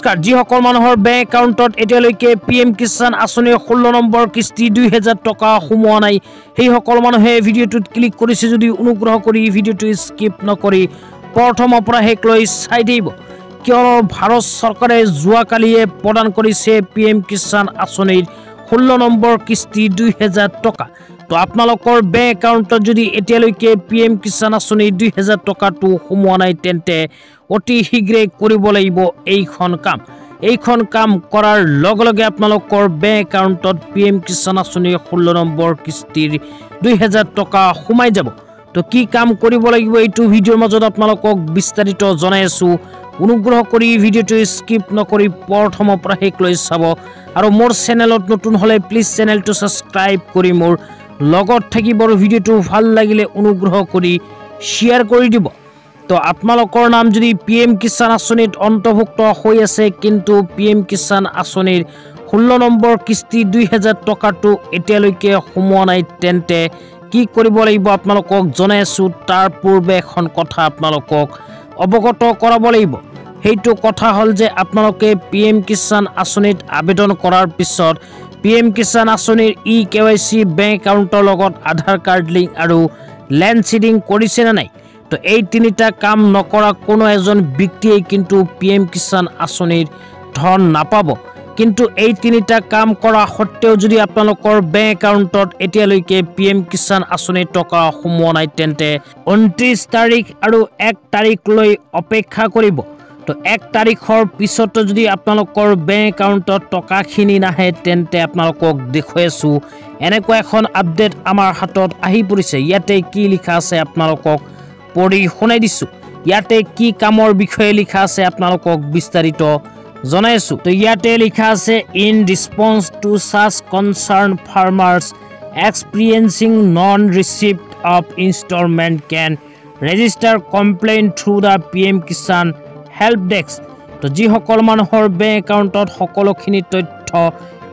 নমস্কাৰ যিসকল মানুহৰ বেংক একাউণ্টত এতিয়ালৈকে পিএম কিষাণ আঁচনিৰ 16 নম্বৰ কিস্তি 2000 টকা সোমোৱা নাই সেই সকল মানুহে ভিডিঅ'টোত ক্লিক কৰিছে যদি অনুগ্ৰহ কৰি ভিডিঅ'টো স্কিপ নকৰি প্ৰথমৰ পৰা শেষলৈ চাই দিব কিয়নো ভাৰত চৰকাৰে যোৱাকালিয়ে প্ৰদান কৰিছে পিএম কিষাণ আঁচনিৰ 16 নম্বৰ কিস্তি 2000 টকা তো আপোনালোকৰ বেংক একাউণ্টত যদি এতিয়ালৈকে পিএম কিষাণ আঁচনিৰ 2000 টকাটো সোমোৱা নাই তেন্তে অতি শীঘ্ৰে কৰিব লাগিব এইখন কাম কৰাৰ লগে লগে আপোনালোকৰ বেংক একাউণ্টত পিএম কিষাণ আঁচনিৰ 16 নম্বৰ কিস্তিৰ 2000 টকা সোমাই যাব তো কি কাম কৰিব লাগিব এইটো ভিডিঅ'ৰ মাজত আপোনালোকক বিস্তাৰিত জনাই আছো অনুগ্ৰহ কৰি ভিডিঅ'টো স্কিপ নকৰি প্ৰথমৰ পৰা শেষলৈ চাব আৰু মোৰ চেনেলত নতুন হলে প্লিজ চেনেলটো সাবস্ক্ৰাইব কৰি মোৰ লগত থাকিব ভিডিঅ'টো ভাল লাগিলে অনুগ্ৰহ কৰি শেয়াৰ কৰি দিব তো আপোনালোকৰ নাম যদি পিএম কিষাণ আঁচনিত অন্তৰ্ভুক্ত হৈ আছে কিন্তু পিএম কিষাণ আঁচনিৰ 16 নম্বৰ কিস্তি 2000 টকাটো এতিয়ালৈকে সোমোৱা নাই তেন্তে কি কৰিব লাগিব আপোনালোকক জনাই আছো তাৰ পূৰ্বে এখন কথা আপোনালোকক অৱগত কৰাব লাগিব সেইটো কথা হল যে আপোনালোকে পিএম কিষাণ আঁচনিত আবেদন কৰাৰ পিছত পিএম কিষাণ আঁচনিৰ ইকেৱাইচি বেংক একাউণ্টৰ লগত আধাৰ কাৰ্ড লিংক আৰু লেণ্ড সিডিং কৰিছে না নাই তো এই তিনিটা কাম নকৰা কোনো এজন ব্যক্তিয়ে কিন্তু পিএম কিষাণ আঁচনিৰ ধন নাপাব কিন্তু এই তিনিটা কাম কৰা সত্ত্বেও যদি আপোনালোকৰ বেংক একাউণ্টত এতিয়ালৈকে পিএম কিষাণ আঁচনিৰ টকা সোমোৱা নাই তেন্তে 29 তাৰিখ আৰু 1 তাৰিখলৈ অপেক্ষা কৰিব তো 1 তাৰিখৰ পিছত যদি আপোনালোকৰ বেংক একাউণ্টত টকাখিনি নাহে তেন্তে আপোনালোকক দেখুৱাইছো এনেকুৱা এখন আপডেট আমাৰ হাতত আহি পৰিছে ইয়াতে কি লিখা আছে আপোনালোকক পঢ়ি শুনাই দিছো ইয়াতে কি কামৰ বিষয়ে লিখা আছে আপোনালোকক বিস্তাৰিত জনাই আছো তো ইয়াতে লিখা আছে in response to such concern farmers experiencing non receipt of instalment can register complain through the PM Kisan help desk তো যিসকল মানুহৰ বেংক একাউণ্টত সকলোখিনি তথ্য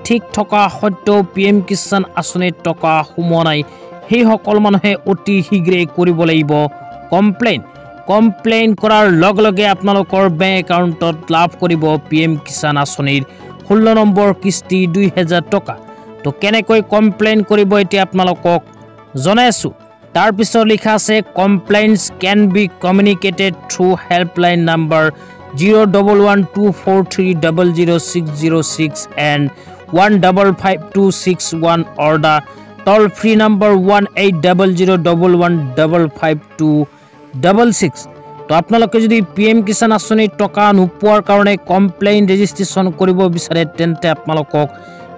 ঠিক থকা সত্ত্বেও পিএম কিষাণ আঁচনিৰ টকা সোমোৱা নাই সেই সকল মানুহে অতি শীঘ্ৰে কৰিব লাগিব কমপ্লেইন কৰাৰ লগে লগে আপোনালোকৰ বেংক একাউণ্টত লাভ কৰিব পিএম কিষাণ আঁচনিৰ 16 নম্বৰ কিস্তি 2000 টকা তো কেনেকৈ কমপ্লেইন কৰিব এতিয়া আপোনালোকক জনাই আছো তাৰ পিছত লিখা আছে complaints can be communicated through helpline number 01124300606 and 155261 or the toll free number 180011555266 তো আপোনালোকে যদি পিএম কিষাণ আঁচনিৰ টকা নোপোৱাৰ কাৰণে কমপ্লেইন ৰেজিষ্ট্ৰেচন কৰিব বিচাৰে তেন্তে আপোনালোকক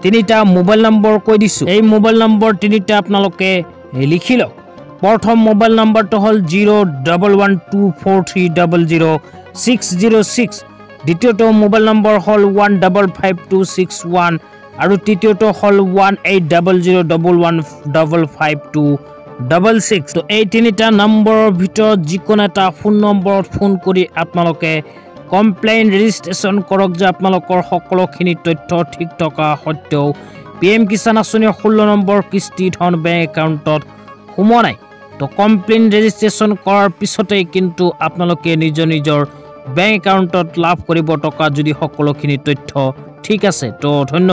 তিনিটা মোবাইল নম্বৰ কৈ দিছো এই মোবাইল নম্বৰ তিনিটা আপোনালোকে লিখি লওক প্ৰথম মোবাইল নম্বৰটো হল 01124300606 দ্বিতীয়টো মোবাইল নম্বৰ হল 155261 আৰু তৃতীয়টো হল 180011555266 তো এই তিনিটা নম্বৰৰ ভিতৰত যিকোনো এটা ফোন নম্বৰত ফোন কৰি আপোনালোকে কমপ্লেইন ৰেজিষ্ট্ৰেচন কৰক যে আপোনালোকৰ সকলোখিনি তথ্য ঠিক থকা সত্ত্বেও পিএম কিষাণ আঁচনিৰ 16 নম্বৰ কিস্তি ধন বেংক একাউণ্টত সোমোৱা নাই তো কমপ্লেইন ৰেজিষ্ট্ৰেচন কৰাৰ পিছতে কিন্তু আপোনালোকে নিজৰ বেংক একাউণ্টত লাভ কৰিব টকা যদি সকলোখিনি তথ্য ঠিক আছে তো ধন্যবাদ।